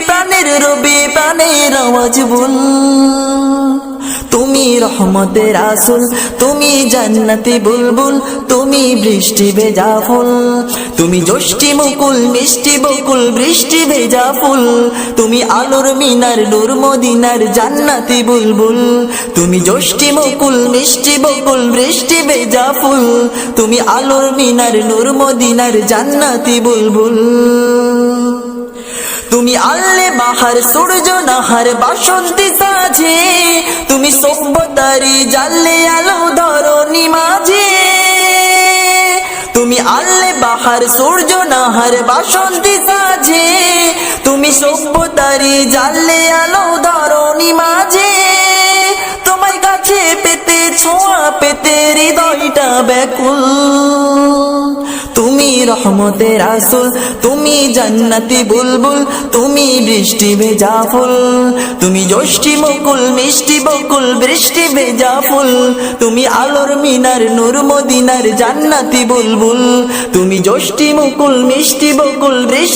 প্রাণের আওয়াজ বল। তুমি রহমতের রাসূল, তুমি জান্নাতি বুলবুল, তুমি বৃষ্টি ভেজা ফুল, তুমি যষ্টি মুকুল মিষ্টি বকুল বৃষ্টি ভেজা ফুল, তুমি আলোর মিনার নূর মদিনার জান্নাতি বুলবুল, তুমি যষ্টি মুকুল মিষ্টি বকুল বৃষ্টি ভেজা ফুল, তুমি আলোর মিনার নূর মদিনার জান্নাতি বুলবুল। তুমি আল্লে বাহার সূর্য নাহার বাসন্তী সাজে, তুমি সভ্যতারি জানলে আলো ধরণী মাঝে, তুমি আল্লে বাহার সূর্য নাহার বাসন্তী সাজে, তুমি সভ্যতারি জানলে আলো ধরণী মাঝে, তোমার কাছে পেতে ছোঁয়া পেতে হৃদয়টা ব্যাকুল। তুমি রহমতের রাসূল, তুমি জান্নাতি বুলবুল, তুমি বৃষ্টি ভেজা ফুল, তুমি যষ্টি মুকুল মিষ্টি বকুল বৃষ্টি ভেজা ফুল, তুমি আলোর মিনার নূর মদিনার জান্নাতি বুলবুল, তুমি যষ্টি মুকুল মিষ্টি বকুল বৃষ্টি